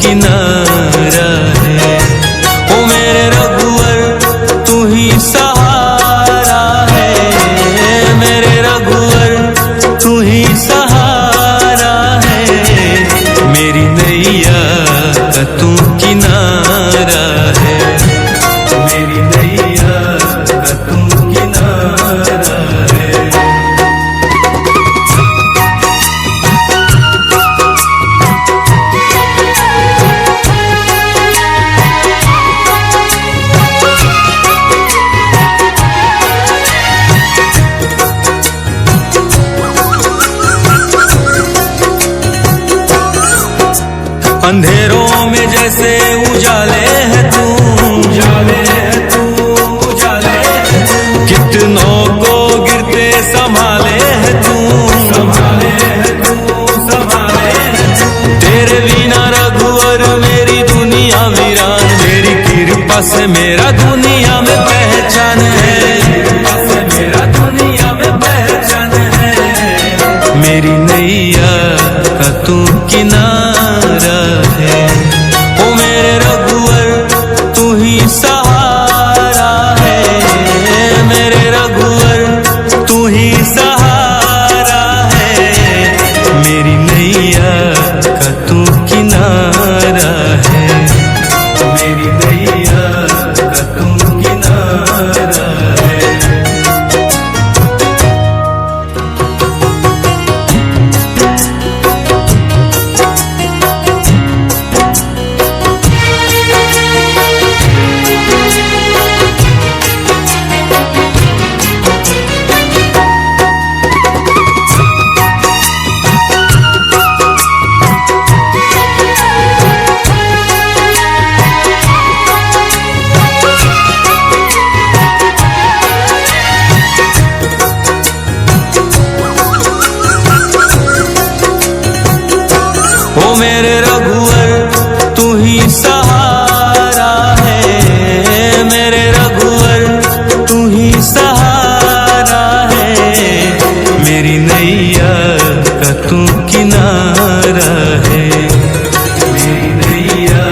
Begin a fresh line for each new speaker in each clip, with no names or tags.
किनारा है। ओ मेरे रघुवर तू ही सहारा है, मेरे रघुवर तू ही सहारा है। मेरी नैया का तू किनारा है, मेरी नैया का तू किनारा है। अंधेरों में जैसे उजाले है तू, उजाले है तू, उजाले है तू। कितनों को गिरते संभाले है तू, संभाले है तू, संभाले है तू। तेरे बिना रघुवर मेरी दुनिया वीरान, मेरी कृपा से मेरा दुनिया में पहचान है, कृपा से मेरा दुनिया में पहचान है। मेरी नैया का तू किनारा है। ओ मेरे रघुवर तू ही सहारा है, मेरे रघुवर तू ही सहारा है। मेरी नैया का तू किनारा है, मेरी नैया का तू किनारा है। ओ मेरे रघुवर तू ही सहारा है, मेरे रघुवर तू ही सहारा है। मेरी नैया का तू किनारा है, मेरी नैया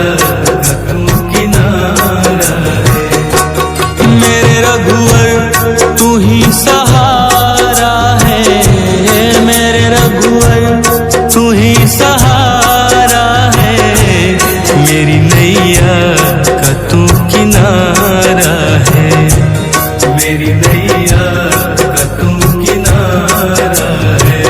का तू किनारा है। मेरे रघुवर तू ही सहारा है, मेरे रघुवर तू ही सहारा है। मेरी नैया का तू किनारा है, मेरी नैया का तू किनारा है।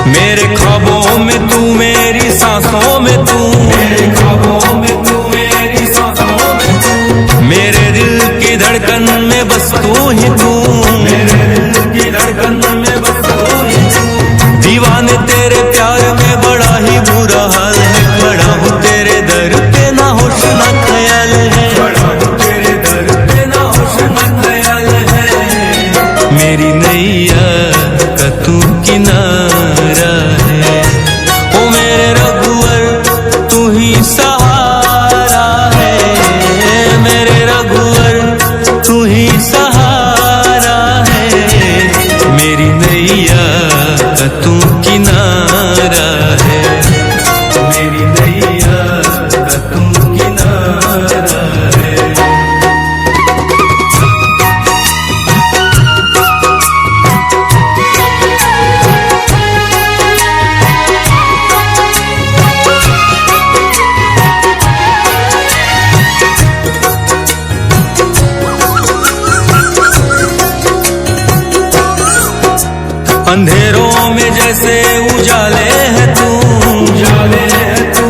मेरे ख्वाबों में तू, मेरी सांसों में तू, मेरे ख्वाबों में तू, मेरी सांसों में तू। मेरे दिल की धड़कन में बस तू ही तू, मेरे दिल की धड़कन में बस तू ही तू। दीवाने तेरे प्यार में बड़ा ही बुरा हाल है, खड़ा हूँ तेरे दर पे ना होश ना ख्याल है, खड़ा हूँ तेरे दर पे ना होश ना ख्याल है। मेरी नैया का तू किनारा है। ओ मेरे रघुवर तू ही सहारा है, मेरे रघुवर तू ही सहारा है। मेरी नैया का तू किनारा है, मेरी नैया का तू किनारा है। अंधेरों में जैसे उजाले है तू, उजाले है तू,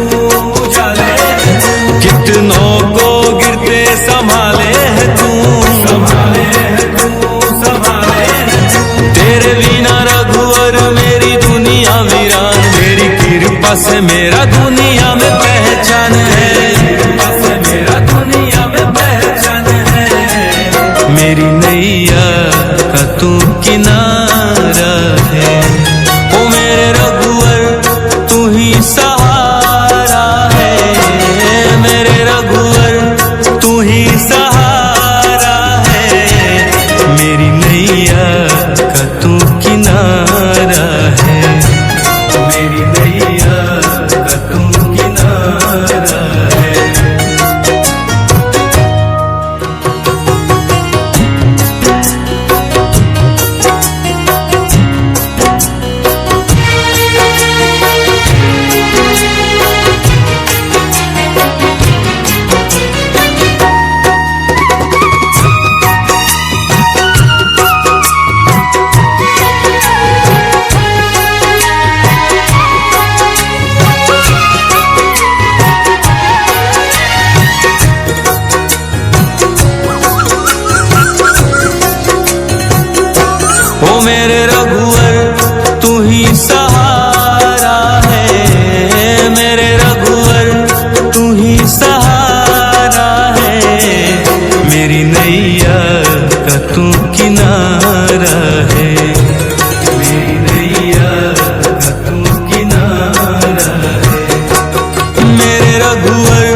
उजाले है तू। कितनों को गिरते संभाले है तू, संभाले है तू, संभाले है तू। तेरे बिना रघुवर मेरी दुनिया वीरान, मेरी कृपा से मेरा दुनिया में पहचान है। सहारा है, मेरी नैया का तू किनारा है, मेरी नैया का तू किनारा है। मेरे रघुवर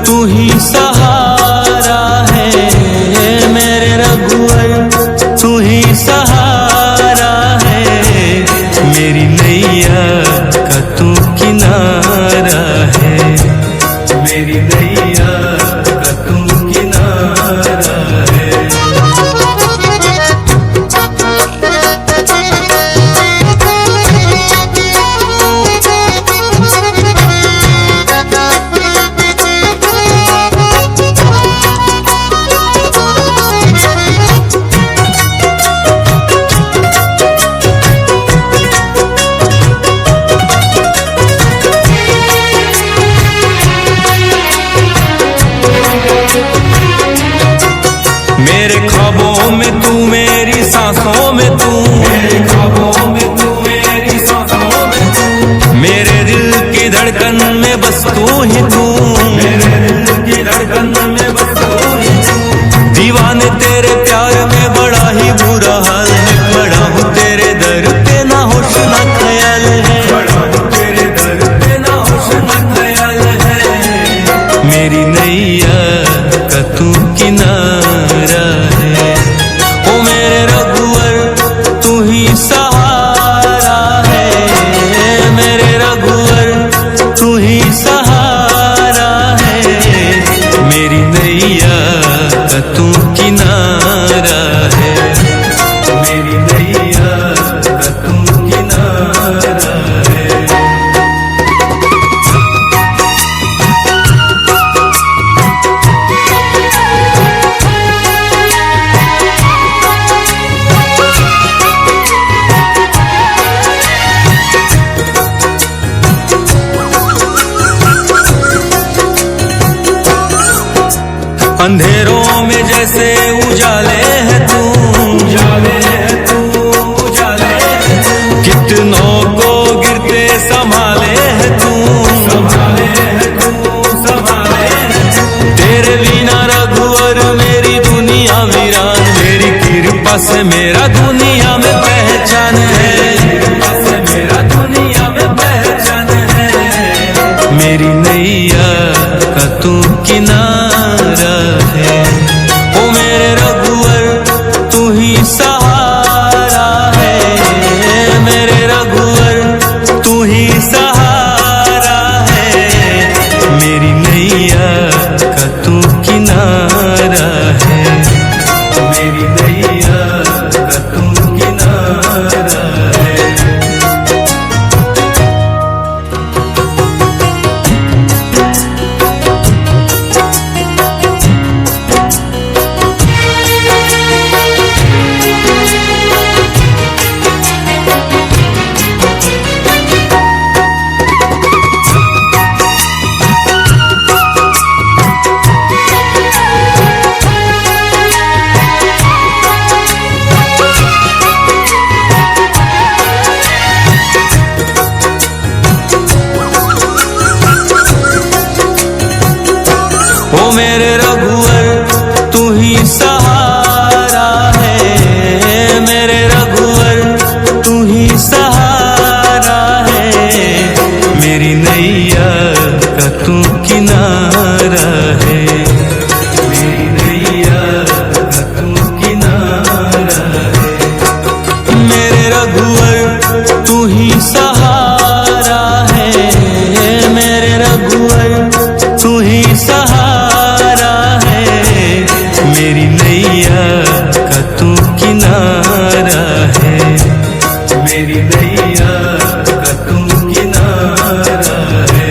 तू ही सहारा है, मेरे रघुवर तू ही सहारा है, मेरी नैया का तू किनारा है, मेरी नैया का तू किनारा है। मेरे ख्वाबों में तू, मेरी सांसों में तू, मेरे ख्वाबों में तू, मेरी सांसों में तू, मेरे दिल की धड़कन में बस तू ही तू, मेरे दिल की धड़कन में बस तू ही तू। दीवाने तेरे प्यार में बड़ा ही बुरा हाल है, बड़ा हूँ तेरे दर पे ना होश ना ख्याल है, बड़ा हूँ तेरे दर पे ना होश ना ख्याल है, मेरी नैया का तू किनारा है। ओ मेरे रघुवर तू ही सहारा है, मेरे रघुवर तू ही सहारा है, मेरी नैया का तू किनारा है, मेरी नैया का तू किनारा है। अंधेरों में जैसे उजाले है तू, उजाले है तू, उजाले है तू, कितनों को गिरते संभाले है तू, संभाले है तू, संभाले है तू। तेरे बिना रघुवर मेरी दुनिया वीरान, मेरी कृपा से मेरा दुनिया में पहचान है, कृपा से मेरा दुनिया में पहचान है, मेरी नैया का तू किनारा है। ओ मेरे रघुवर तू ही सहारा है, मेरे रघुवर तू ही सहारा है, मेरी नैया का तू किनारा है, मेरी नैया का तू किनारा है। ओ मेरे रघुवर तू ही सहारा है, मेरे रघुवर तू ही सहारा है, मेरी नैया का तू किनारा है, मेरी नैया का तू किनारा है। मेरे रघुवर तू ही सहारा है, मेरे रघुवर तू ही सहारा है, मेरी नैया का तू किनारा है, मेरी नैया का तू किनारा है।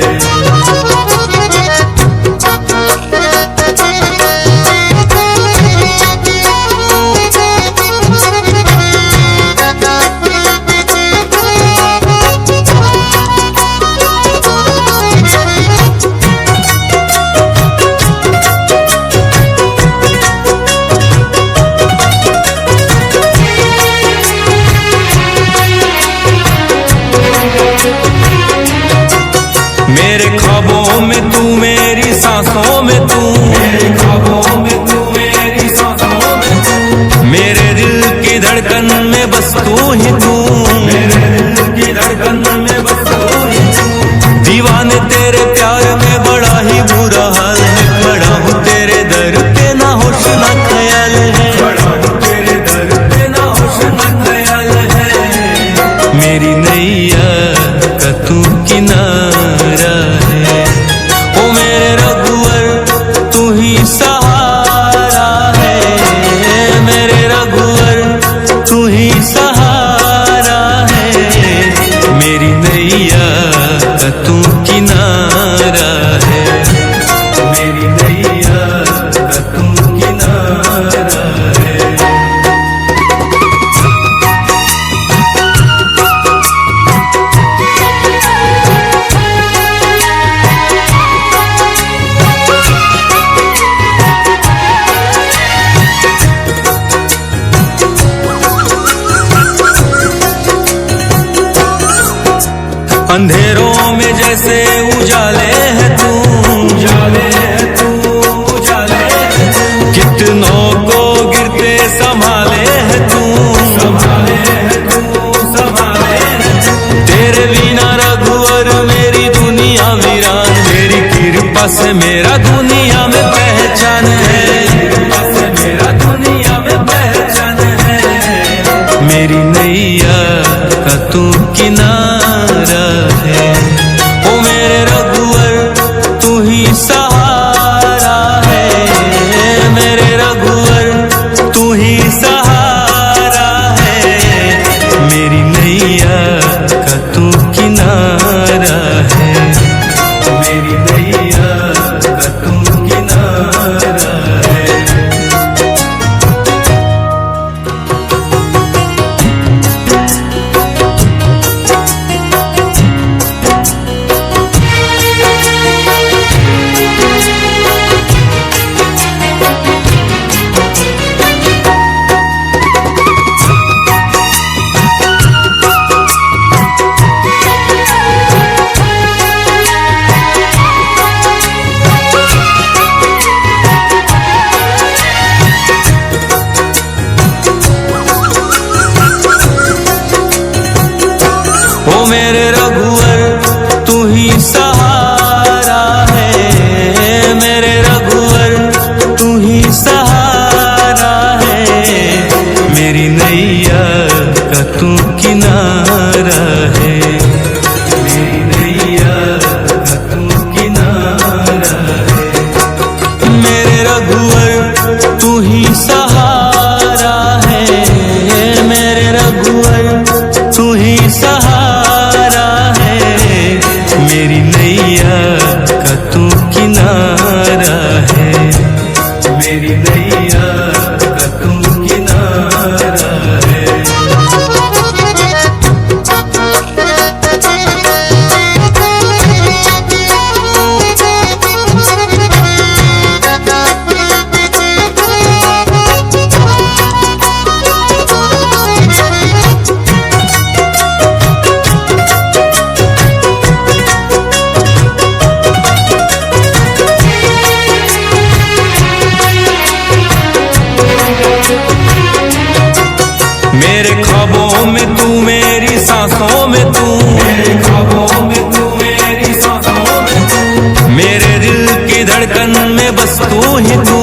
सांसों में तू, मेरे ख्वाबों में तू, मेरी सांसों में तू, मेरे दिल की धड़कन में बस तू ही तू, मेरे दिल की धड़कन में बस तू ही तू। दीवाने तेरे प्यार में बड़ा ही बुरा हाल है, खड़ा हूँ तेरे दर पे ना होश ना ख्याल है, खड़ा हूँ तेरे दर पे ना होश ना ख्याल है। मेरी नैया का तू किनारा है, ओ मेरे रघुवर तू ही सहारा है, मेरे रघुवर तू ही सहारा है। मेरी नैया का तू किनारा है, मेरी नैया का तू किनारा है। अंधेरों में जैसे उजाले है तू, उजाले है तू, उजाले है तू, कितनों को गिरते संभाले है तू, संभाले है तू, संभाले है तू। तेरे बिना रघुवर मेरी दुनिया वीरान, मेरी कृपा से मेरा दुनिया में पहचान है, कृपा से मेरा दुनिया में पहचान है। मेरी नैया का तू किनारा है, ओ मेरे रघुवर तू ही सहारा है, मेरे रघुवर तू ही सहारा है। मेरी नैया का तू किनारा है, मेरी नैया का तू किनारा है। ओ मेरे रघुवर तू ही सहारा है, मेरे रघुवर तू ही सहारा है। मेरी नैया का तू किनारा है, मेरी नैया का तू किनारा है। मेरे रघुवर तू ही सहारा है, मेरे रघुवर तू ही सहारा है। मेरी नैया का तू किनारा है, मेरी नैया का तू किनारा है। मेरे ख्वाबों में तू, मेरी सांसों में तू, मेरे ख्वाबों में तू, मेरी सांसों में तू, मेरे दिल की धड़कन में बस तू ही तू,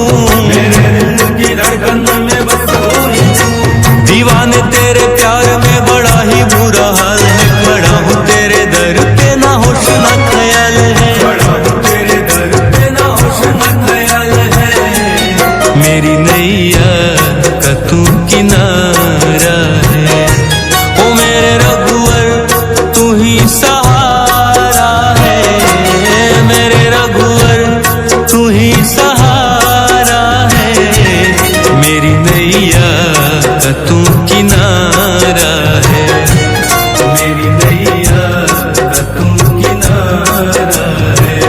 मेरे दिल की धड़कन में बस तू ही तू। दीवाने तेरे प्यार में बड़ा ही बुरा हाल है, खड़ा हूँ तेरे दर पे ना होश ना ख्याल है, खड़ा हूँ तेरे दर पे ना होश ना ख्याल है। मेरी नैया का तू किनारा है, ओ मेरे रघुवर तू ही सहारा है, मेरे रघुवर तू ही सहारा है। मेरी नैया का तू किनारा है, मेरी नैया का तू किनारा है।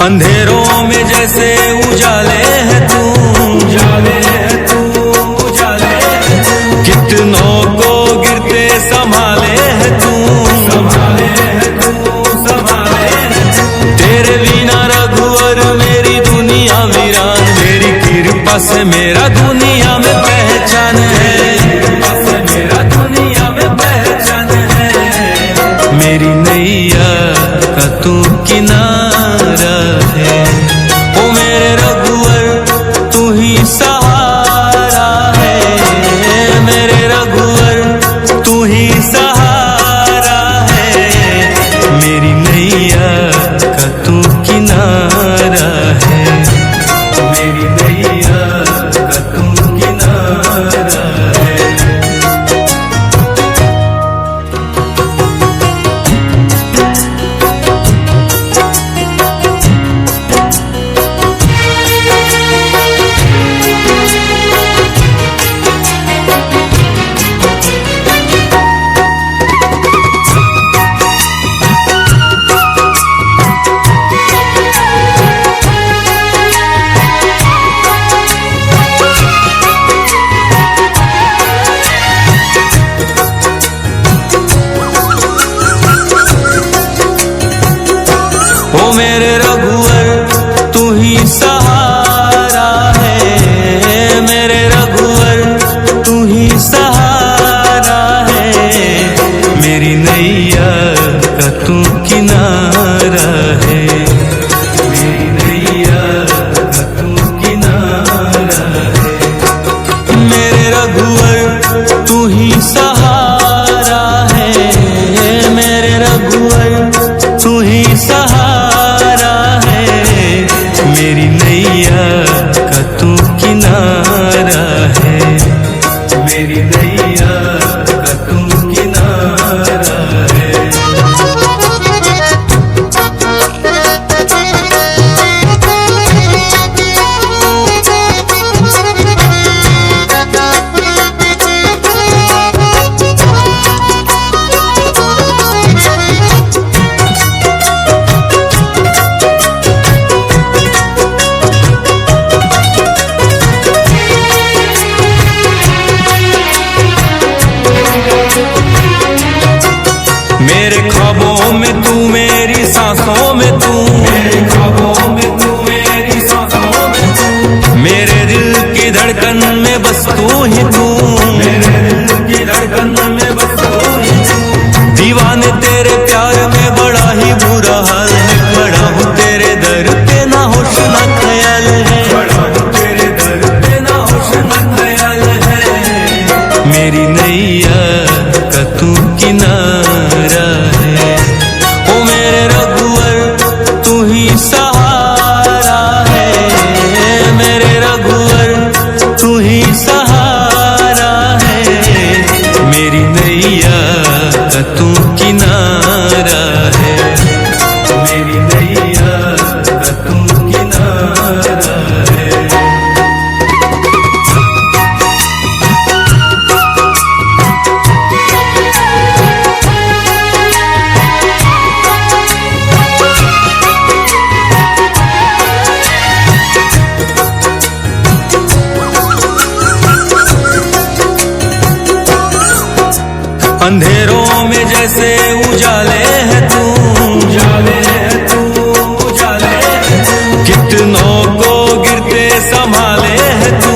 अंधेरों में जैसे उजाले है तू, उजाले है तू, उजाले है तू। कितनों को गिरते संभाले है तू, संभाले है तू, संभाले है तू। तेरे बिना रघुवर मेरी दुनिया वीरान, तेरी कृपा से मेरा दुनिया में पहचान है, कृपा से मेरा दुनिया में पहचान है। मेरी नैया का तू किनारा है, ओ मेरे रघुवर तू ही सहारा है, मेरे रघुवर तू ही सहारा है। मेरी नैया का तू किनारा है, मेरी नैया का तू किनारा है। ओ मेरे रघुवर तू ही सहारा है, मेरे रघुवर तू ही सहारा है। मेरी नैया का तू किनारा है, मेरी नैया का तू किनारा है। मेरे रघुवर तू ही सहारा है, मेरे रघुवर तू ही सहारा है। मेरी नैया का तू किनारा है, मेरी नैया का तू किनारा है। मेरे ख्वाबों में तू, मेरी सांसों में तू, मेरे ख्वाबों में तू, मेरी सांसों में तू। मेरे दिल की धड़कन में बस तू ही तू, मेरे दिल की धड़कन में बस तू ही तू। दीवाने तेरे प्यार में बड़ा ही बुरा हाल है, खड़ा हूँ तेरे दर पे ना होश ना ख्याल है, खड़ा हूँ तेरे दर पे ना होश ना ख्याल है। मेरी नैया का तू किनारा है, ओ मेरे रघुवर तू ही सहारा है, मेरे रघुवर तू ही सहारा है। मेरी नैया का तू किनारा है, मेरी नैया का तू किनारा है। अंधेरों में जैसे उजाले है तू, उजाले है तू, उजाले है तू। कितनों को गिरते संभाले है तू,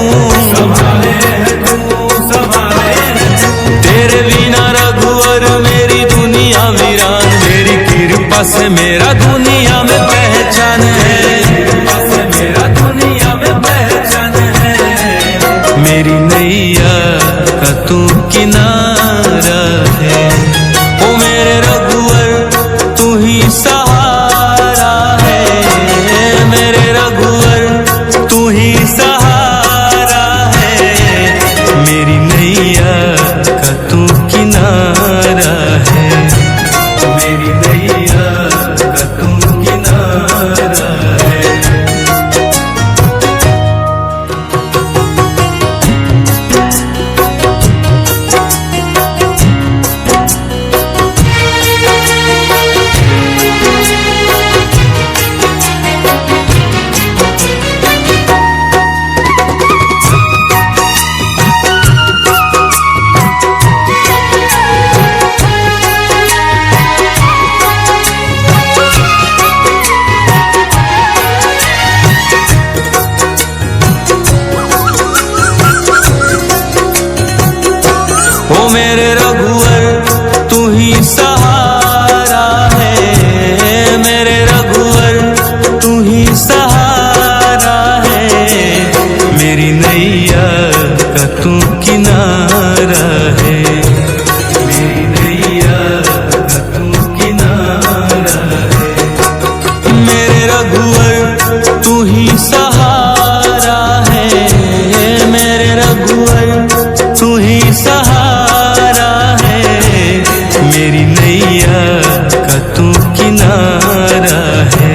संभाले है तू, संभाले है तू। तेरे बिना रघुवर मेरी दुनिया वीरान, तेरी कृपा से मेरा दुनिया में पहचान है, कृपा से मेरा दुनिया में पहचान है। मेरी नैया का तू किनारा है, ओ मेरे रघुवर तू ही सहारा है, मेरे रघुवर तू ही सहारा है। मेरी नैया का तू किनारा है, मेरी नैया का तू किनारा है। का तू किनारा है,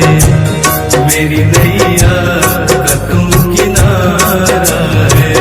मेरी नैया का तू किनारा है।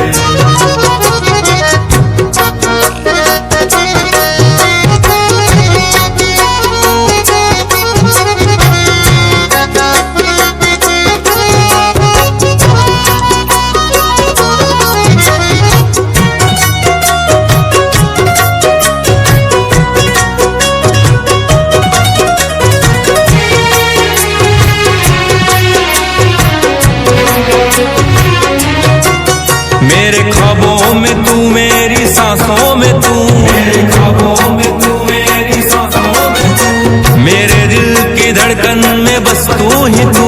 मेरे ख्वाबों में तू, मेरी सांसों में तू, मेरे ख्वाबों में तू, मेरी सांसों में तू, मेरे दिल की धड़कन में बस तू ही तू,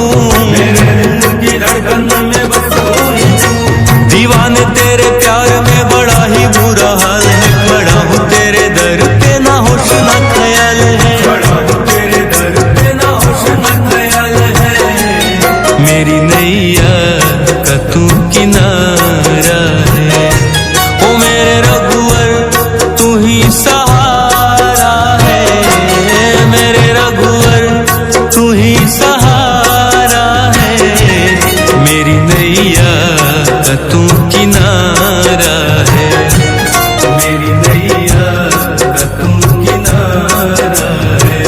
मेरे दिल की धड़कन में बस तू ही तू। दीवाने तेरे प्यार में बड़ा ही बुरा हाल है, बड़ा हूँ तेरे दर पे ना होश ना ख्याल है, बड़ा हूँ तेरे दर पे ना होश ना ख्याल है। मेरी नैया का तू किनारा है, ओ मेरे रघुवर तू ही सहारा है, मेरे रघुवर तू ही सहारा है। मेरी नैया का तू किनारा है, मेरी नैया का तू किनारा है।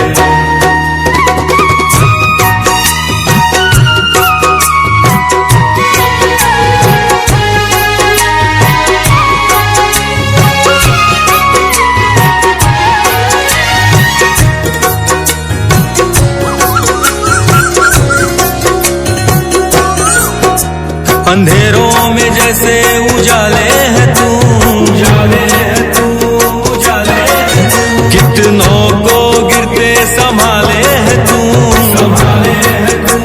अंधेरों में जैसे उजाले है तू, उजाले है तू, उजाले है तू। कितनों को गिरते संभाले है तू, संभाले है तू,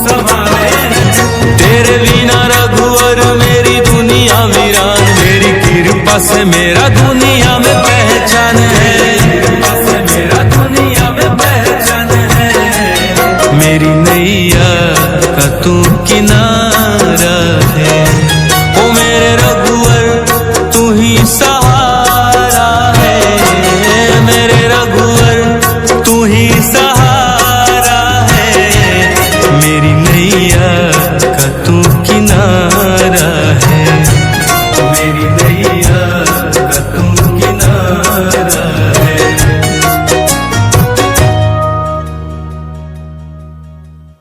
संभाले है तू। तेरे बिना रघुवर मेरी दुनिया वीरान, मेरी कृपा से मेरा दुनिया में पहचान है, कृपा से मेरा दुनिया में पहचान है। मेरी नैया का तू किनारा है, ओ मेरे रघुवर तू ही सहारा है, मेरे रघुवर तू ही सहारा